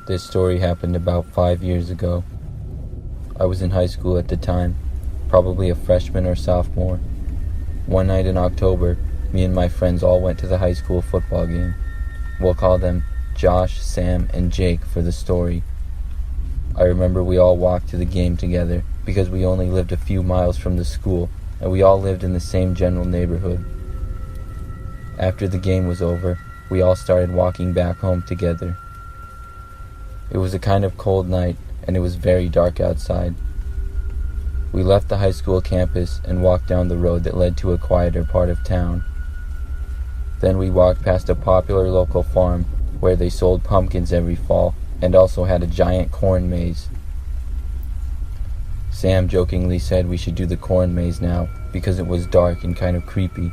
This story happened about 5 years ago. I was in high school at the time, probably a freshman or sophomore. One night in October, me and my friends all went to the high school football game. We'll call them Josh, Sam, and Jake for the story. I remember we all walked to the game together because we only lived a few miles from the school and we all lived in the same general neighborhood. After the game was over, we all started walking back home together. It was a kind of cold night and it was very dark outside. We left the high school campus and walked down the road that led to a quieter part of town. Then we walked past a popular local farm where they sold pumpkins every fall and also had a giant corn maze. Sam jokingly said we should do the corn maze now because it was dark and kind of creepy.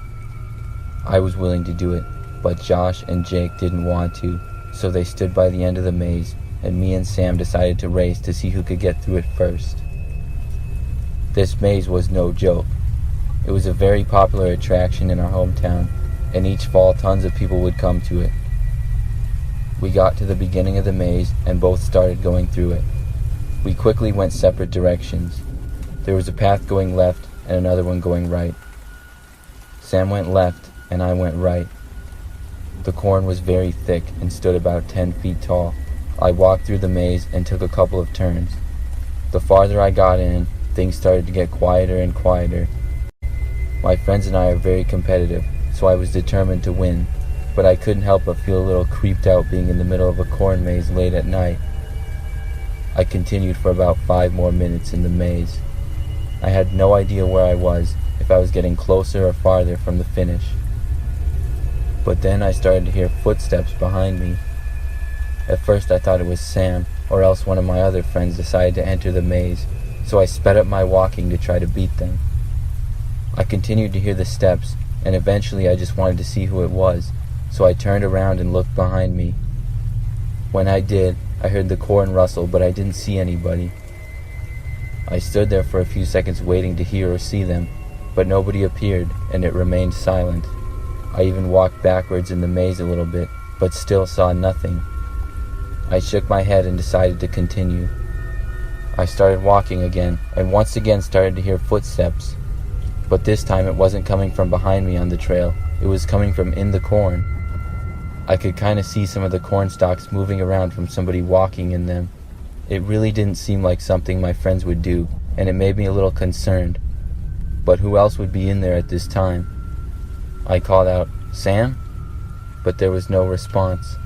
I was willing to do it, but Josh and Jake didn't want to, so they stood by the end of the maze and me and Sam decided to race to see who could get through it first. This maze was no joke. It was a very popular attraction in our hometown, and each fall tons of people would come to it. We got to the beginning of the maze and both started going through it. We quickly went separate directions. There was a path going left and another one going right. Sam went left and I went right. The corn was very thick and stood about 10 feet tall. I walked through the maze and took a couple of turns. The farther I got in, things started to get quieter and quieter. My friends and I are very competitive, so I was determined to win, but I couldn't help but feel a little creeped out being in the middle of a corn maze late at night. I continued for about 5 more minutes in the maze. I had no idea where I was, if I was getting closer or farther from the finish. But then I started to hear footsteps behind me. At first I thought it was Sam, or else one of my other friends decided to enter the maze, so I sped up my walking to try to beat them. I continued to hear the steps, and eventually I just wanted to see who it was, so I turned around and looked behind me. When I did, I heard the corn rustle, but I didn't see anybody. I stood there for a few seconds waiting to hear or see them, but nobody appeared, and it remained silent. I even walked backwards in the maze a little bit, but still saw nothing. I shook my head and decided to continue. I started walking again, and once again started to hear footsteps. But this time it wasn't coming from behind me on the trail, it was coming from in the corn. I could kind of see some of the corn stalks moving around from somebody walking in them. It really didn't seem like something my friends would do, and it made me a little concerned. But who else would be in there at this time? I called out, "Sam?" But there was no response.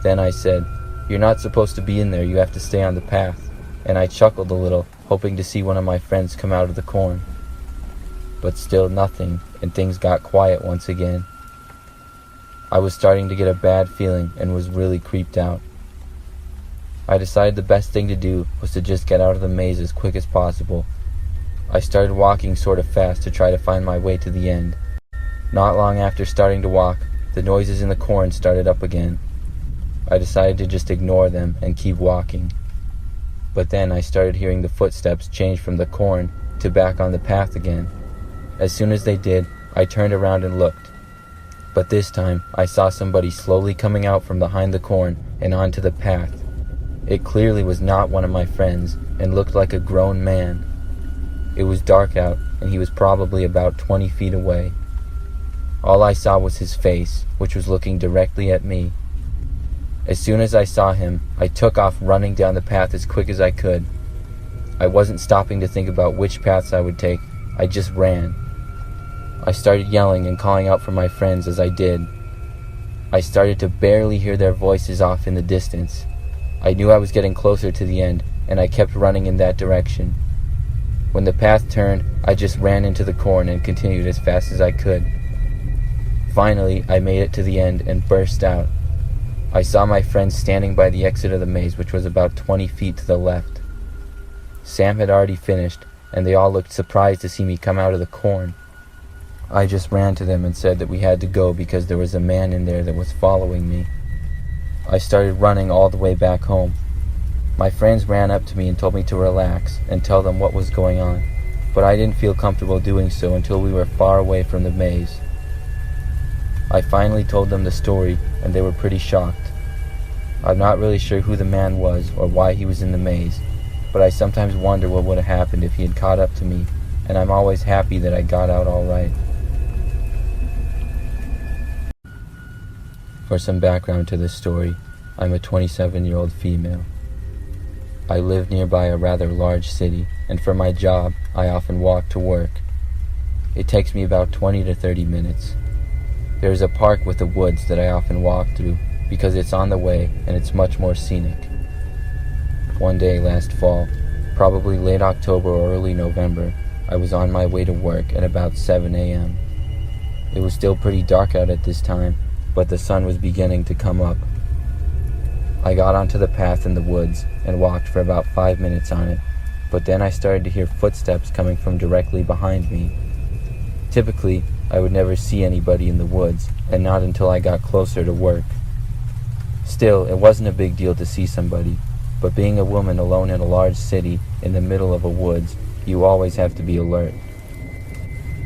Then I said, "You're not supposed to be in there, you have to stay on the path." And I chuckled a little, hoping to see one of my friends come out of the corn. But still nothing, and things got quiet once again. I was starting to get a bad feeling and was really creeped out. I decided the best thing to do was to just get out of the maze as quick as possible. I started walking sort of fast to try to find my way to the end. Not long after starting to walk, the noises in the corn started up again. I decided to just ignore them and keep walking. But then I started hearing the footsteps change from the corn to back on the path again. As soon as they did, I turned around and looked. But this time, I saw somebody slowly coming out from behind the corn and onto the path. It clearly was not one of my friends and looked like a grown man. It was dark out, and he was probably about 20 feet away. All I saw was his face, which was looking directly at me. As soon as I saw him, I took off running down the path as quick as I could. I wasn't stopping to think about which paths I would take, I just ran. I started yelling and calling out for my friends as I did. I started to barely hear their voices off in the distance. I knew I was getting closer to the end, and I kept running in that direction. When the path turned, I just ran into the corn and continued as fast as I could. Finally, I made it to the end and burst out. I saw my friends standing by the exit of the maze, which was about 20 feet to the left. Sam had already finished, and they all looked surprised to see me come out of the corn. I just ran to them and said that we had to go because there was a man in there that was following me. I started running all the way back home. My friends ran up to me and told me to relax and tell them what was going on, but I didn't feel comfortable doing so until we were far away from the maze. I finally told them the story, and they were pretty shocked. I'm not really sure who the man was or why he was in the maze, but I sometimes wonder what would have happened if he had caught up to me, and I'm always happy that I got out all right. For some background to this story, I'm a 27-year-old female. I live nearby a rather large city, and for my job, I often walk to work. It takes me about 20 to 30 minutes. There is a park with the woods that I often walk through because it's on the way and it's much more scenic. One day last fall, probably late October or early November, I was on my way to work at about 7 a.m. It was still pretty dark out at this time, but the sun was beginning to come up. I got onto the path in the woods and walked for about 5 minutes on it, but then I started to hear footsteps coming from directly behind me. Typically, I would never see anybody in the woods, and not until I got closer to work. Still, it wasn't a big deal to see somebody, but being a woman alone in a large city in the middle of a woods, you always have to be alert.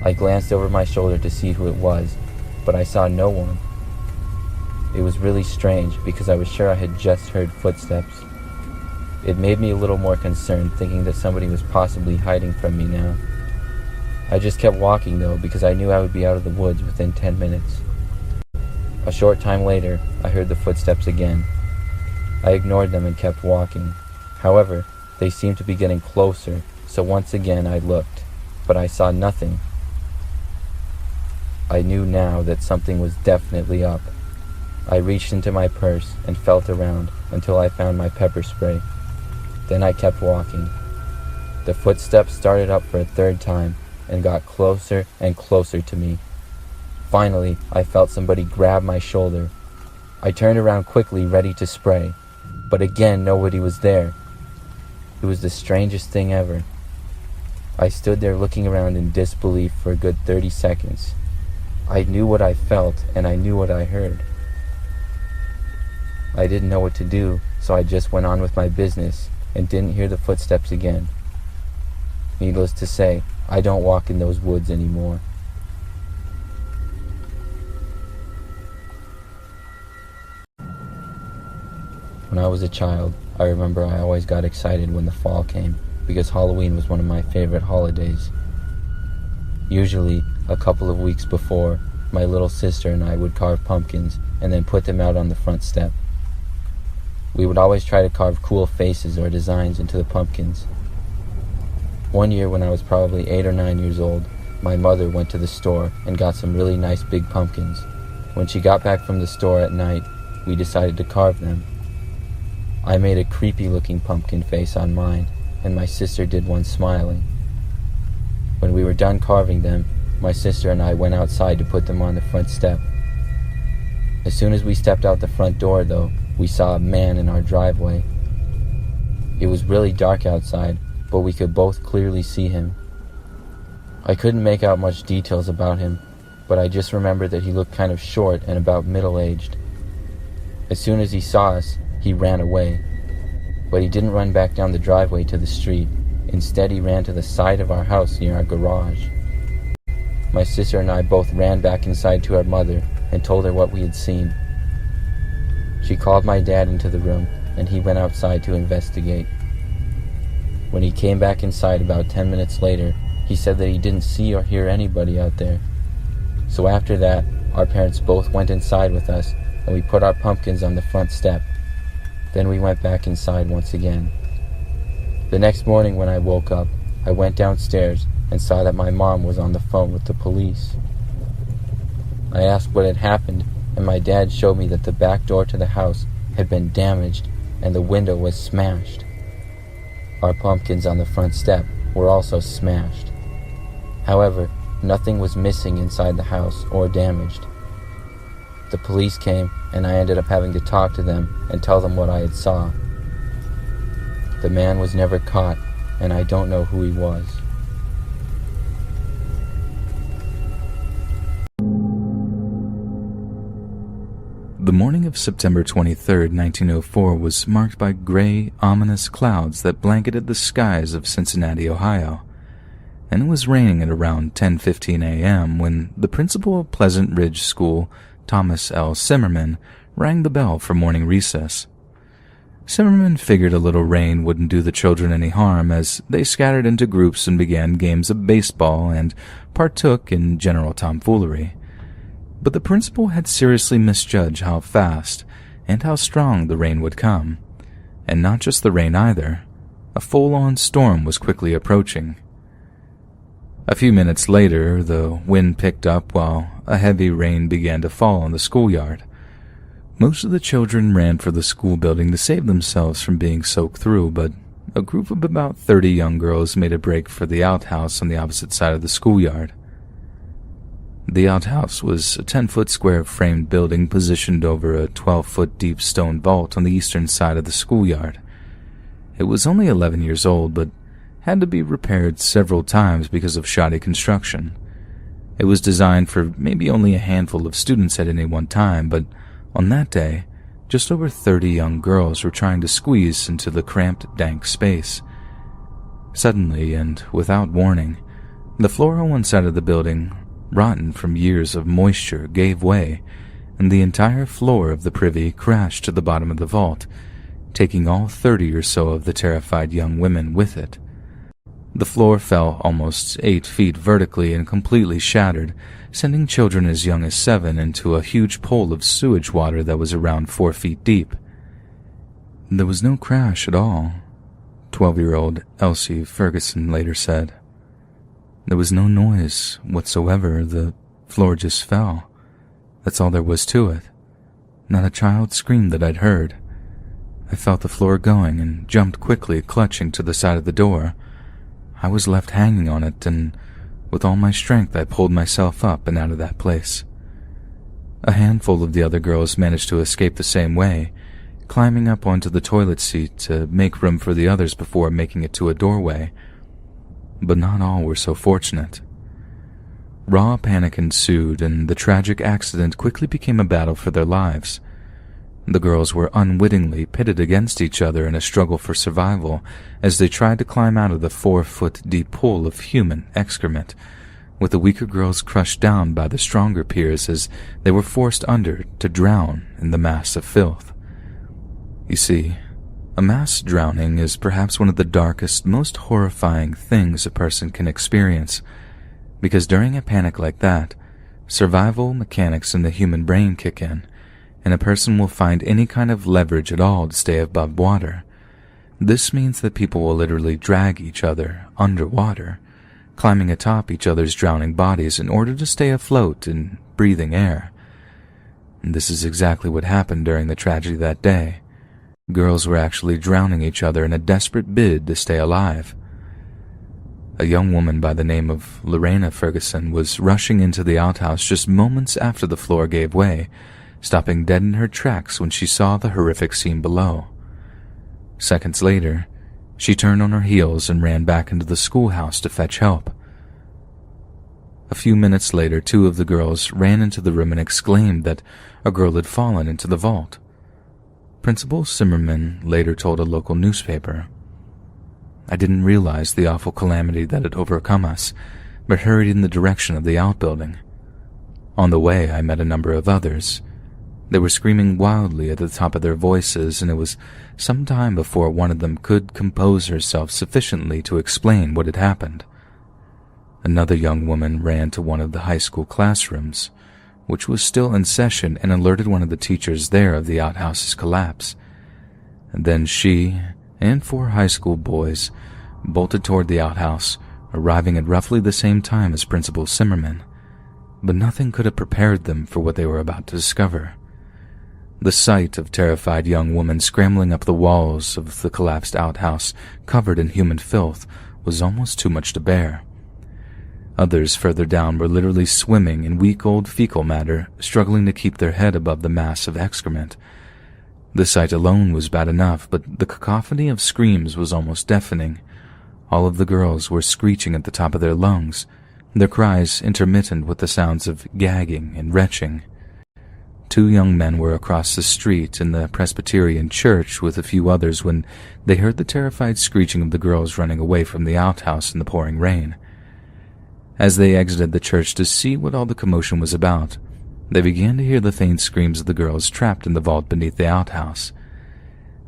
I glanced over my shoulder to see who it was, but I saw no one. It was really strange because I was sure I had just heard footsteps. It made me a little more concerned, thinking that somebody was possibly hiding from me now. I just kept walking though, because I knew I would be out of the woods within 10 minutes. A short time later, I heard the footsteps again. I ignored them and kept walking. However, they seemed to be getting closer, so once again I looked, but I saw nothing. I knew now that something was definitely up. I reached into my purse and felt around until I found my pepper spray. Then I kept walking. The footsteps started up for a third time and got closer and closer to me. Finally, I felt somebody grab my shoulder. I turned around quickly, ready to spray, but again nobody was there. It was the strangest thing ever. I stood there looking around in disbelief for a good 30 seconds. I knew what I felt and I knew what I heard. I didn't know what to do, so I just went on with my business and didn't hear the footsteps again. Needless to say, I don't walk in those woods anymore. When I was a child, I remember I always got excited when the fall came because Halloween was one of my favorite holidays. Usually, a couple of weeks before, my little sister and I would carve pumpkins and then put them out on the front step. We would always try to carve cool faces or designs into the pumpkins. One year when I was probably 8 or 9 years old, my mother went to the store and got some really nice big pumpkins. When she got back from the store at night, we decided to carve them. I made a creepy looking pumpkin face on mine, and my sister did one smiling. When we were done carving them, my sister and I went outside to put them on the front step. As soon as we stepped out the front door though, we saw a man in our driveway. It was really dark outside, but we could both clearly see him. I couldn't make out much details about him, but I just remembered that he looked kind of short and about middle-aged. As soon as he saw us, he ran away. But he didn't run back down the driveway to the street. Instead, he ran to the side of our house near our garage. My sister and I both ran back inside to our mother and told her what we had seen. She called my dad into the room, and he went outside to investigate. When he came back inside about 10 minutes later, he said that he didn't see or hear anybody out there. So after that, our parents both went inside with us, and we put our pumpkins on the front step. Then we went back inside once again. The next morning when I woke up, I went downstairs and saw that my mom was on the phone with the police. I asked what had happened, and my dad showed me that the back door to the house had been damaged and the window was smashed. Our pumpkins on the front step were also smashed. However, nothing was missing inside the house or damaged. The police came, and I ended up having to talk to them and tell them what I had saw. The man was never caught, and I don't know who he was. The morning of September 23, 1904 was marked by gray, ominous clouds that blanketed the skies of Cincinnati, Ohio, and it was raining at around 10:15 a.m. when the principal of Pleasant Ridge School, Thomas L. Zimmerman, rang the bell for morning recess. Zimmerman figured a little rain wouldn't do the children any harm, as they scattered into groups and began games of baseball and partook in general tomfoolery. But the principal had seriously misjudged how fast and how strong the rain would come. And not just the rain either. A full-on storm was quickly approaching. A few minutes later, the wind picked up while a heavy rain began to fall on the schoolyard. Most of the children ran for the school building to save themselves from being soaked through, but a group of about 30 young girls made a break for the outhouse on the opposite side of the schoolyard. The outhouse was a 10-foot square framed building positioned over a 12-foot deep stone vault on the eastern side of the schoolyard. It was only 11 years old, but had to be repaired several times because of shoddy construction. It was designed for maybe only a handful of students at any one time, but on that day, just over 30 young girls were trying to squeeze into the cramped, dank space. Suddenly, and without warning, the floor on one side of the building, rotten from years of moisture, gave way, and the entire floor of the privy crashed to the bottom of the vault, taking all 30 or so of the terrified young women with it. The floor fell almost 8 feet vertically and completely shattered, sending children as young as 7 into a huge pool of sewage water that was around 4 feet deep. There was no crash at all, 12-year-old Elsie Ferguson later said. There was no noise whatsoever, the floor just fell. That's all there was to it. Not a child scream that I'd heard. I felt the floor going and jumped quickly, clutching to the side of the door. I was left hanging on it, and with all my strength I pulled myself up and out of that place. A handful of the other girls managed to escape the same way, climbing up onto the toilet seat to make room for the others before making it to a doorway. But not all were so fortunate. Raw panic ensued, and the tragic accident quickly became a battle for their lives. The girls were unwittingly pitted against each other in a struggle for survival as they tried to climb out of the 4-foot deep pool of human excrement, with the weaker girls crushed down by the stronger peers as they were forced under to drown in the mass of filth. You see, a mass drowning is perhaps one of the darkest, most horrifying things a person can experience, because during a panic like that, survival mechanics in the human brain kick in, and a person will find any kind of leverage at all to stay above water. This means that people will literally drag each other underwater, climbing atop each other's drowning bodies in order to stay afloat and breathing air. And this is exactly what happened during the tragedy that day. Girls were actually drowning each other in a desperate bid to stay alive. A young woman by the name of Lorena Ferguson was rushing into the outhouse just moments after the floor gave way, stopping dead in her tracks when she saw the horrific scene below. Seconds later, she turned on her heels and ran back into the schoolhouse to fetch help. A few minutes later, 2 of the girls ran into the room and exclaimed that a girl had fallen into the vault. Principal Zimmerman later told a local newspaper, "I didn't realize the awful calamity that had overcome us, but hurried in the direction of the outbuilding. On the way, I met a number of others. They were screaming wildly at the top of their voices, and it was some time before one of them could compose herself sufficiently to explain what had happened. Another young woman ran to one of the high school classrooms, which was still in session, and alerted one of the teachers there of the outhouse's collapse. And then she and 4 high school boys bolted toward the outhouse, arriving at roughly the same time as Principal Zimmerman. But nothing could have prepared them for what they were about to discover. The sight of terrified young women scrambling up the walls of the collapsed outhouse, covered in human filth, was almost too much to bear. Others further down were literally swimming in week-old fecal matter, struggling to keep their head above the mass of excrement. The sight alone was bad enough, but the cacophony of screams was almost deafening. All of the girls were screeching at the top of their lungs, their cries intermittent with the sounds of gagging and retching. 2 young men were across the street in the Presbyterian church with a few others when they heard the terrified screeching of the girls running away from the outhouse in the pouring rain. As they exited the church to see what all the commotion was about, they began to hear the faint screams of the girls trapped in the vault beneath the outhouse.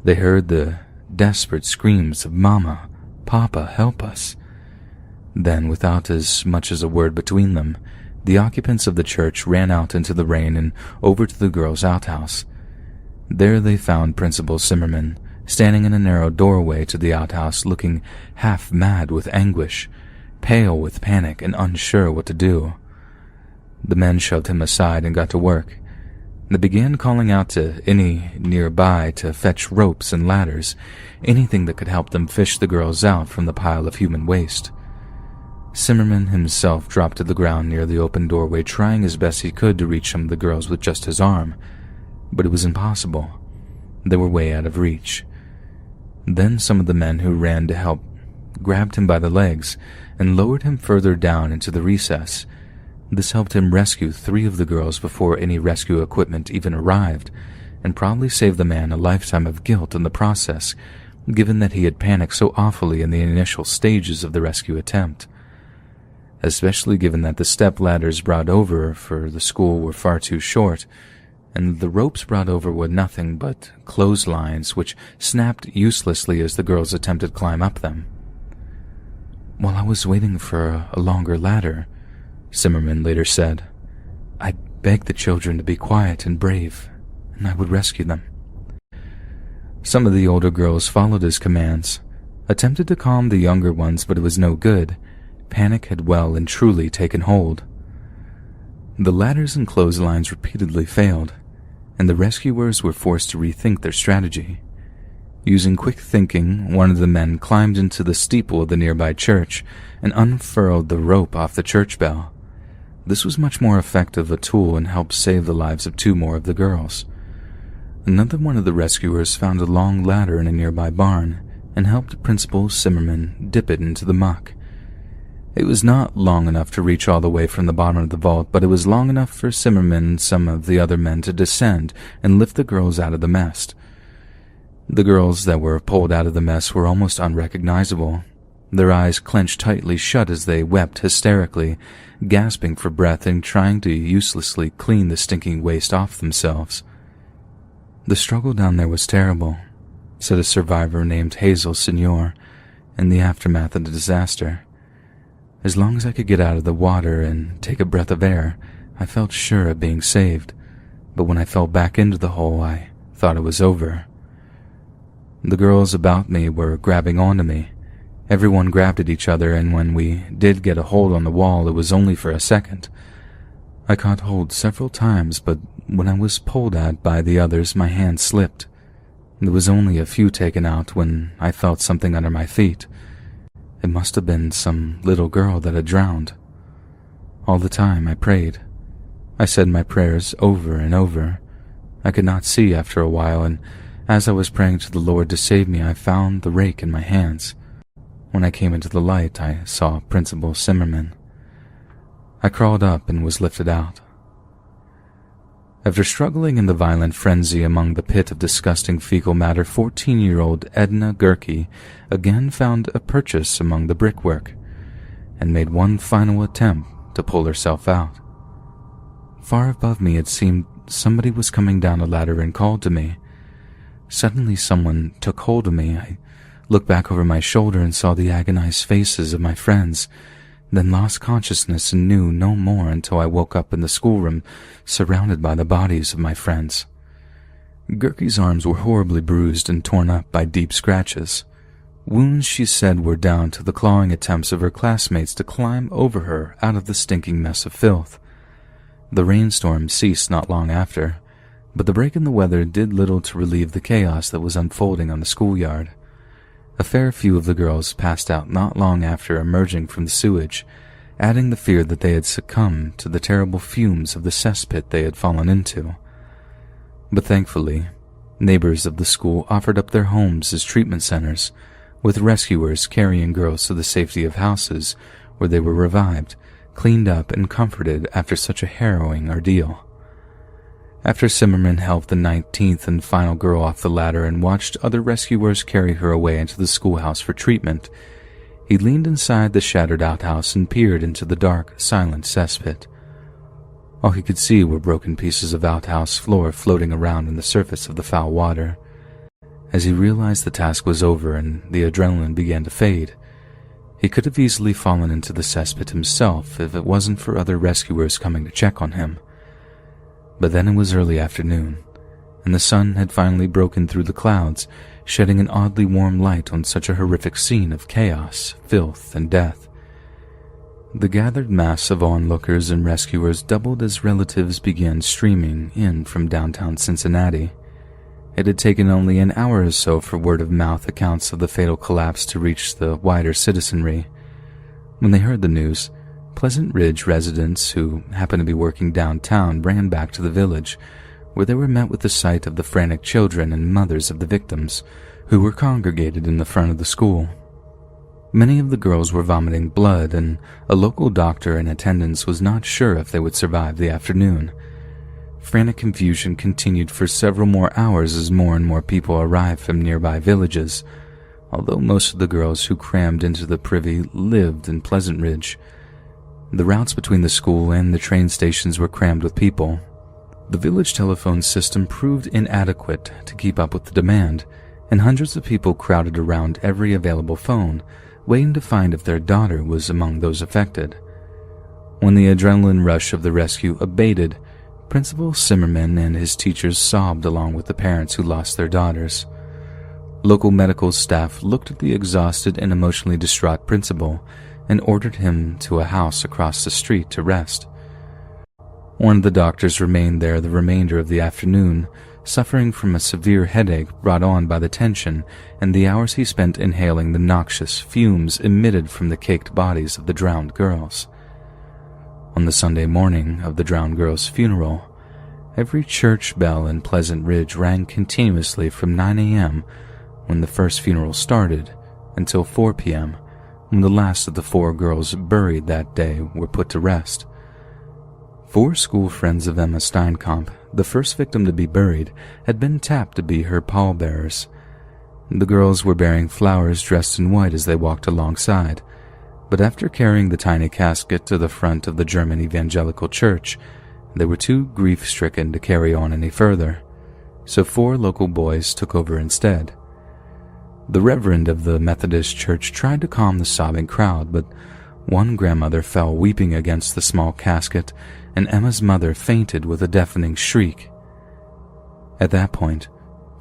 They heard the desperate screams of "Mama, Papa, help us." Then, without as much as a word between them, the occupants of the church ran out into the rain and over to the girls' outhouse. There they found Principal Zimmerman, standing in a narrow doorway to the outhouse, looking half mad with anguish, pale with panic and unsure what to do. The men shoved him aside and got to work. They began calling out to any nearby to fetch ropes and ladders, anything that could help them fish the girls out from the pile of human waste. Zimmerman himself dropped to the ground near the open doorway, trying as best he could to reach some of the girls with just his arm, but it was impossible. They were way out of reach. Then some of the men who ran to help grabbed him by the legs and lowered him further down into the recess. This helped him rescue 3 of the girls before any rescue equipment even arrived, and probably saved the man a lifetime of guilt in the process, given that he had panicked so awfully in the initial stages of the rescue attempt. Especially given that the step ladders brought over for the school were far too short, and the ropes brought over were nothing but clotheslines which snapped uselessly as the girls attempted to climb up them. While I was waiting for a longer ladder, Zimmerman later said, I begged the children to be quiet and brave, and I would rescue them. Some of the older girls followed his commands, attempted to calm the younger ones, but it was no good. Panic had well and truly taken hold. The ladders and clotheslines repeatedly failed, and the rescuers were forced to rethink their strategy. Using quick thinking, one of the men climbed into the steeple of the nearby church and unfurled the rope off the church bell. This was much more effective a tool and helped save the lives of 2 more of the girls. Another one of the rescuers found a long ladder in a nearby barn and helped Principal Zimmerman dip it into the muck. It was not long enough to reach all the way from the bottom of the vault, but it was long enough for Zimmerman and some of the other men to descend and lift the girls out of the mess. The girls that were pulled out of the mess were almost unrecognizable. Their eyes clenched tightly shut as they wept hysterically, gasping for breath and trying to uselessly clean the stinking waste off themselves. The struggle down there was terrible, said a survivor named Hazel Senior, in the aftermath of the disaster. As long as I could get out of the water and take a breath of air, I felt sure of being saved, but when I fell back into the hole, I thought it was over. The girls about me were grabbing onto me. Everyone grabbed at each other, and when we did get a hold on the wall, it was only for a second. I caught hold several times, but when I was pulled at by the others, my hand slipped. There was only a few taken out when I felt something under my feet. It must have been some little girl that had drowned. All the time I prayed. I said my prayers over and over. I could not see after a while, and as I was praying to the Lord to save me, I found the rake in my hands. When I came into the light, I saw Principal Zimmerman. I crawled up and was lifted out. After struggling in the violent frenzy among the pit of disgusting fecal matter, 14-year-old Edna Gerke again found a purchase among the brickwork and made one final attempt to pull herself out. Far above me it seemed somebody was coming down a ladder and called to me. Suddenly someone took hold of me. I looked back over my shoulder and saw the agonized faces of my friends, then lost consciousness and knew no more until I woke up in the schoolroom, surrounded by the bodies of my friends. Gerke's arms were horribly bruised and torn up by deep scratches. Wounds, she said, were down to the clawing attempts of her classmates to climb over her out of the stinking mess of filth. The rainstorm ceased not long after, but the break in the weather did little to relieve the chaos that was unfolding on the schoolyard. A fair few of the girls passed out not long after emerging from the sewage, adding the fear that they had succumbed to the terrible fumes of the cesspit they had fallen into. But thankfully, neighbors of the school offered up their homes as treatment centers, with rescuers carrying girls to the safety of houses where they were revived, cleaned up, and comforted after such a harrowing ordeal. After Zimmerman helped the 19th and final girl off the ladder and watched other rescuers carry her away into the schoolhouse for treatment, he leaned inside the shattered outhouse and peered into the dark, silent cesspit. All he could see were broken pieces of outhouse floor floating around on the surface of the foul water. As he realized the task was over and the adrenaline began to fade, he could have easily fallen into the cesspit himself if it wasn't for other rescuers coming to check on him. But then it was early afternoon, and the sun had finally broken through the clouds, shedding an oddly warm light on such a horrific scene of chaos, filth, and death. The gathered mass of onlookers and rescuers doubled as relatives began streaming in from downtown Cincinnati. It had taken only an hour or so for word-of-mouth accounts of the fatal collapse to reach the wider citizenry. When they heard the news, Pleasant Ridge residents who happened to be working downtown ran back to the village, where they were met with the sight of the frantic children and mothers of the victims, who were congregated in the front of the school. Many of the girls were vomiting blood, and a local doctor in attendance was not sure if they would survive the afternoon. Frantic confusion continued for several more hours as more and more people arrived from nearby villages, although most of the girls who crammed into the privy lived in Pleasant Ridge. The routes between the school and the train stations were crammed with people. The village telephone system proved inadequate to keep up with the demand, and hundreds of people crowded around every available phone, waiting to find if their daughter was among those affected. When the adrenaline rush of the rescue abated, Principal Zimmerman and his teachers sobbed along with the parents who lost their daughters. Local medical staff looked at the exhausted and emotionally distraught principal and ordered him to a house across the street to rest. One of the doctors remained there the remainder of the afternoon, suffering from a severe headache brought on by the tension and the hours he spent inhaling the noxious fumes emitted from the caked bodies of the drowned girls. On the Sunday morning of the drowned girls' funeral, every church bell in Pleasant Ridge rang continuously from 9 a.m. when the first funeral started until 4 p.m. when the last of the 4 girls buried that day were put to rest. 4 school friends of Emma Steinkamp, the first victim to be buried, had been tapped to be her pallbearers. The girls were bearing flowers dressed in white as they walked alongside, but after carrying the tiny casket to the front of the German Evangelical Church, they were too grief-stricken to carry on any further, so 4 local boys took over instead. The reverend of the Methodist Church tried to calm the sobbing crowd, but one grandmother fell weeping against the small casket, and Emma's mother fainted with a deafening shriek. At that point,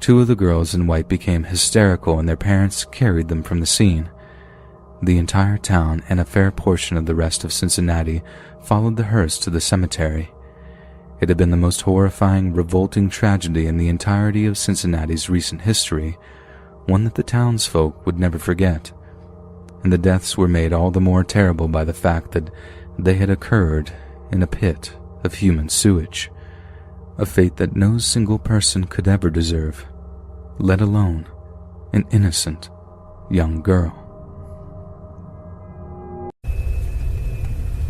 2 of the girls in white became hysterical and their parents carried them from the scene. The entire town and a fair portion of the rest of Cincinnati followed the hearse to the cemetery. It had been the most horrifying, revolting tragedy in the entirety of Cincinnati's recent history, one that the townsfolk would never forget. And the deaths were made all the more terrible by the fact that they had occurred in a pit of human sewage, a fate that no single person could ever deserve, let alone an innocent young girl.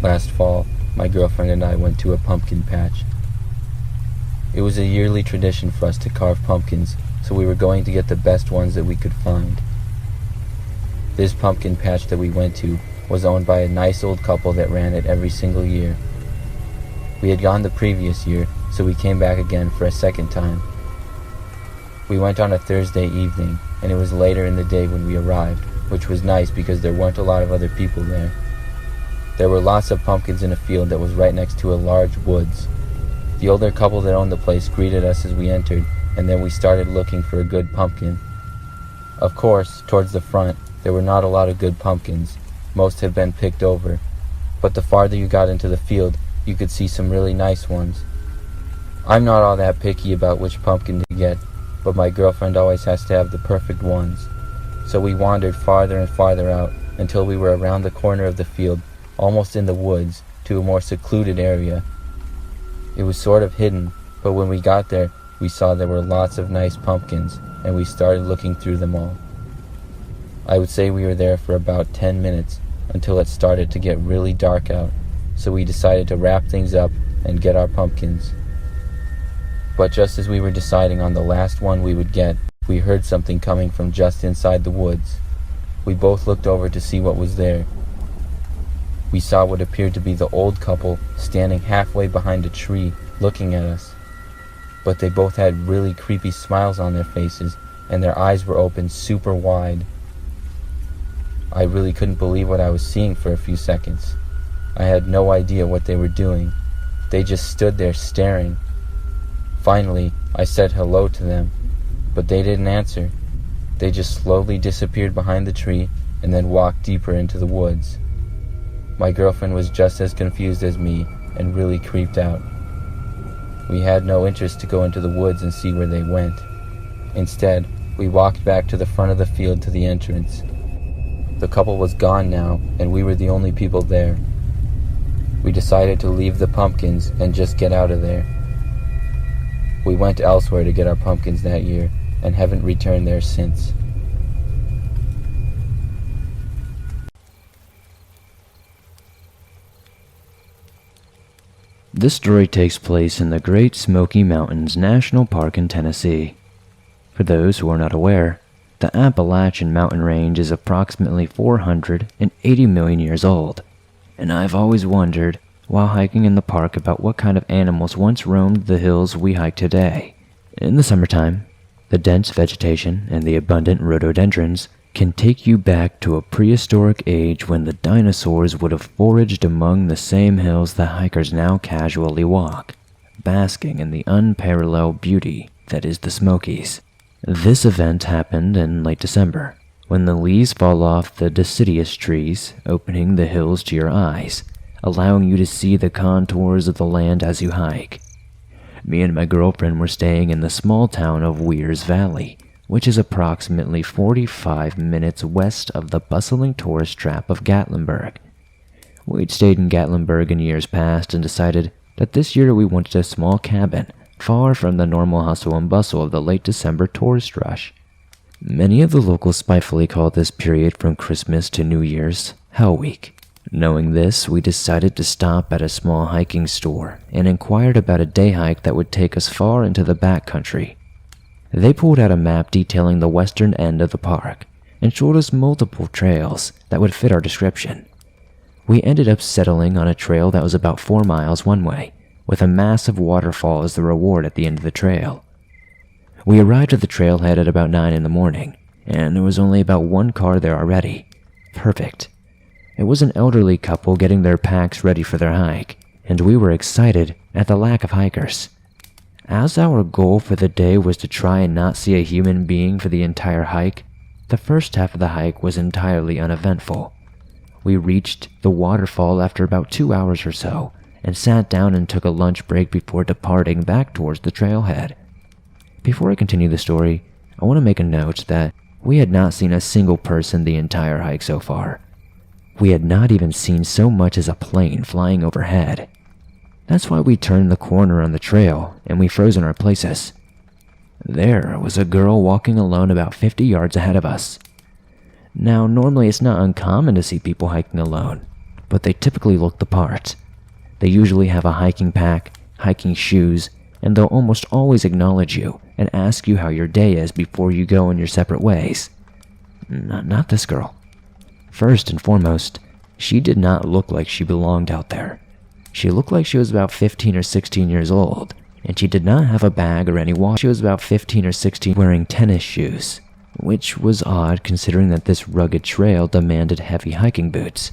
Last fall, my girlfriend and I went to a pumpkin patch. It was a yearly tradition for us to carve pumpkins, so we were going to get the best ones that we could find. This pumpkin patch that we went to was owned by a nice old couple that ran it every single year. We had gone the previous year, so we came back again for a second time. We went on a Thursday evening, and it was later in the day when we arrived, which was nice because there weren't a lot of other people there. There were lots of pumpkins in a field that was right next to a large woods. The older couple that owned the place greeted us as we entered, and then we started looking for a good pumpkin. Of course, towards the front, there were not a lot of good pumpkins. Most had been picked over. But the farther you got into the field, you could see some really nice ones. I'm not all that picky about which pumpkin to get, but my girlfriend always has to have the perfect ones. So we wandered farther and farther out until we were around the corner of the field, almost in the woods, to a more secluded area. It was sort of hidden, but when we got there, we saw there were lots of nice pumpkins, and we started looking through them all. I would say we were there for about 10 minutes, until it started to get really dark out, so we decided to wrap things up and get our pumpkins. But just as we were deciding on the last one we would get, we heard something coming from just inside the woods. We both looked over to see what was there. We saw what appeared to be the old couple standing halfway behind a tree, looking at us. But they both had really creepy smiles on their faces, and their eyes were open super wide. I really couldn't believe what I was seeing for a few seconds. I had no idea what they were doing. They just stood there staring. Finally, I said hello to them, but they didn't answer. They just slowly disappeared behind the tree and then walked deeper into the woods. My girlfriend was just as confused as me and really creeped out. We had no interest to go into the woods and see where they went. Instead, we walked back to the front of the field to the entrance. The couple was gone now, and we were the only people there. We decided to leave the pumpkins and just get out of there. We went elsewhere to get our pumpkins that year and haven't returned there since. This story takes place in the Great Smoky Mountains National Park in Tennessee. For those who are not aware, the Appalachian mountain range is approximately 480 million years old, and I've always wondered, while hiking in the park, about what kind of animals once roamed the hills we hike today. In the summertime, the dense vegetation and the abundant rhododendrons can take you back to a prehistoric age when the dinosaurs would have foraged among the same hills that hikers now casually walk, basking in the unparalleled beauty that is the Smokies. This event happened in late December, when the leaves fall off the deciduous trees, opening the hills to your eyes, allowing you to see the contours of the land as you hike. Me and my girlfriend were staying in the small town of Weir's Valley, which is approximately 45 minutes west of the bustling tourist trap of Gatlinburg. We'd stayed in Gatlinburg in years past and decided that this year we wanted a small cabin far from the normal hustle and bustle of the late December tourist rush. Many of the locals spitefully call this period from Christmas to New Year's Hell Week. Knowing this, we decided to stop at a small hiking store and inquired about a day hike that would take us far into the backcountry. They pulled out a map detailing the western end of the park and showed us multiple trails that would fit our description. We ended up settling on a trail that was about 4 miles one way, with a massive waterfall as the reward at the end of the trail. We arrived at the trailhead at about 9 in the morning, and there was only about one car there already. Perfect. It was an elderly couple getting their packs ready for their hike, and we were excited at the lack of hikers. As our goal for the day was to try and not see a human being for the entire hike, the first half of the hike was entirely uneventful. We reached the waterfall after about 2 hours or so, and sat down and took a lunch break before departing back towards the trailhead. Before I continue the story, I want to make a note that we had not seen a single person the entire hike so far. We had not even seen so much as a plane flying overhead. That's why we turned the corner on the trail and we froze in our places. There was a girl walking alone about 50 yards ahead of us. Now, normally it's not uncommon to see people hiking alone, but they typically look the part. They usually have a hiking pack, hiking shoes, and they'll almost always acknowledge you and ask you how your day is before you go in your separate ways. Not this girl. First and foremost, she did not look like she belonged out there. She looked like she was about 15 or 16 years old, and she did not have a bag or any wallet. She was about 15 or 16 wearing tennis shoes, which was odd considering that this rugged trail demanded heavy hiking boots.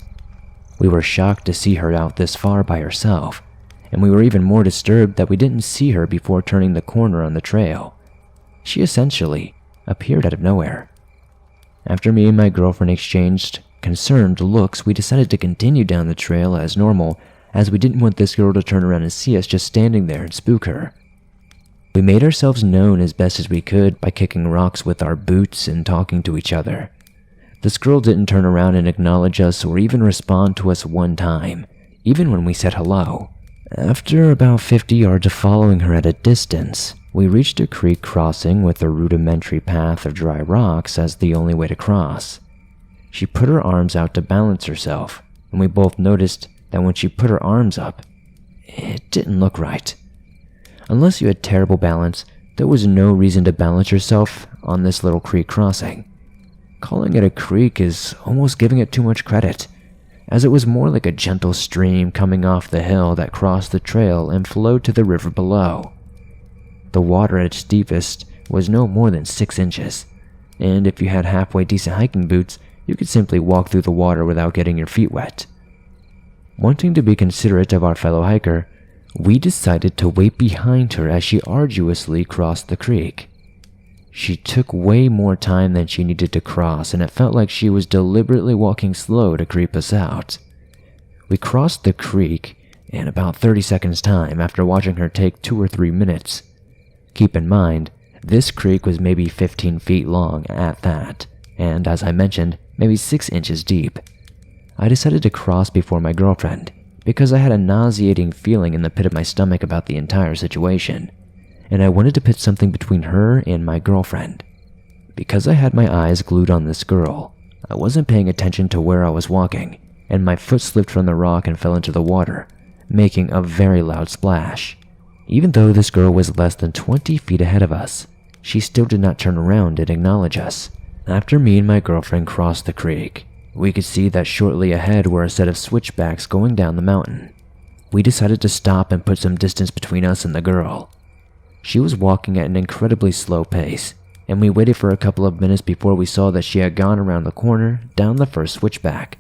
We were shocked to see her out this far by herself, and we were even more disturbed that we didn't see her before turning the corner on the trail. She essentially appeared out of nowhere. After me and my girlfriend exchanged concerned looks, we decided to continue down the trail as normal, as we didn't want this girl to turn around and see us just standing there and spook her. We made ourselves known as best as we could by kicking rocks with our boots and talking to each other. This girl didn't turn around and acknowledge us or even respond to us one time, even when we said hello. After about 50 yards of following her at a distance, we reached a creek crossing with a rudimentary path of dry rocks as the only way to cross. She put her arms out to balance herself, and we both noticed that when she put her arms up, it didn't look right. Unless you had terrible balance, there was no reason to balance yourself on this little creek crossing. Calling it a creek is almost giving it too much credit, as it was more like a gentle stream coming off the hill that crossed the trail and flowed to the river below. The water at its deepest was no more than 6 inches, and if you had halfway decent hiking boots, you could simply walk through the water without getting your feet wet. Wanting to be considerate of our fellow hiker, we decided to wait behind her as she arduously crossed the creek. She took way more time than she needed to cross, and it felt like she was deliberately walking slow to creep us out. We crossed the creek in about 30 seconds time after watching her take 2 or 3 minutes. Keep in mind, this creek was maybe 15 feet long at that, and as I mentioned, maybe 6 inches deep. I decided to cross before my girlfriend because I had a nauseating feeling in the pit of my stomach about the entire situation, and I wanted to put something between her and my girlfriend. Because I had my eyes glued on this girl, I wasn't paying attention to where I was walking, and my foot slipped from the rock and fell into the water, making a very loud splash. Even though this girl was less than 20 feet ahead of us, she still did not turn around and acknowledge us. After me and my girlfriend crossed the creek, we could see that shortly ahead were a set of switchbacks going down the mountain. We decided to stop and put some distance between us and the girl. She was walking at an incredibly slow pace, and we waited for a couple of minutes before we saw that she had gone around the corner down the first switchback.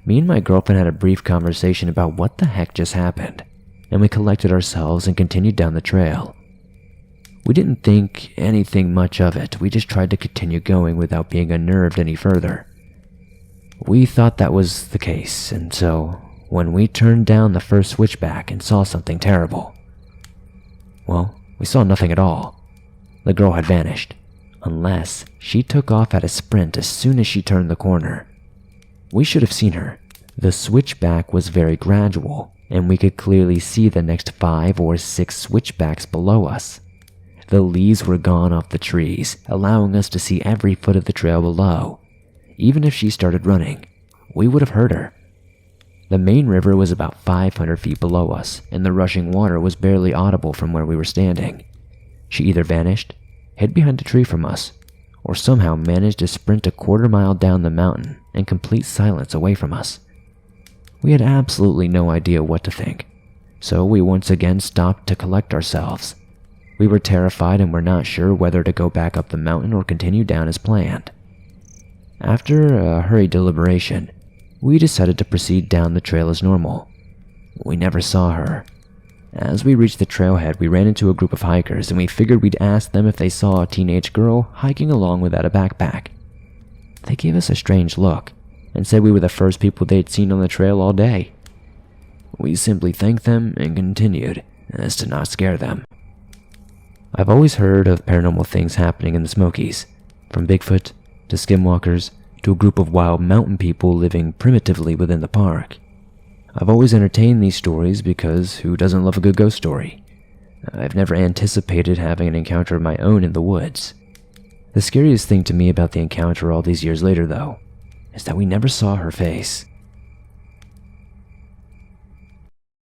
Me and my girlfriend had a brief conversation about what the heck just happened, and we collected ourselves and continued down the trail. We didn't think anything much of it, we just tried to continue going without being unnerved any further. We thought that was the case, and so when we turned down the first switchback and saw something terrible, well, we saw nothing at all. The girl had vanished, unless she took off at a sprint as soon as she turned the corner. We should have seen her. The switchback was very gradual, and we could clearly see the next 5 or 6 switchbacks below us. The leaves were gone off the trees, allowing us to see every foot of the trail below. Even if she started running, we would have heard her. The main river was about 500 feet below us, and the rushing water was barely audible from where we were standing. She either vanished, hid behind a tree from us, or somehow managed to sprint a quarter-mile down the mountain in complete silence away from us. We had absolutely no idea what to think, so we once again stopped to collect ourselves. We were terrified and were not sure whether to go back up the mountain or continue down as planned. After a hurried deliberation, we decided to proceed down the trail as normal. We never saw her. As we reached the trailhead, we ran into a group of hikers, and we figured we'd ask them if they saw a teenage girl hiking along without a backpack. They gave us a strange look and said we were the first people they'd seen on the trail all day. We simply thanked them and continued, as to not scare them. I've always heard of paranormal things happening in the Smokies, from Bigfoot to skinwalkers to a group of wild mountain people living primitively within the park. I've always entertained these stories because who doesn't love a good ghost story? I've never anticipated having an encounter of my own in the woods. The scariest thing to me about the encounter all these years later, though, is that we never saw her face.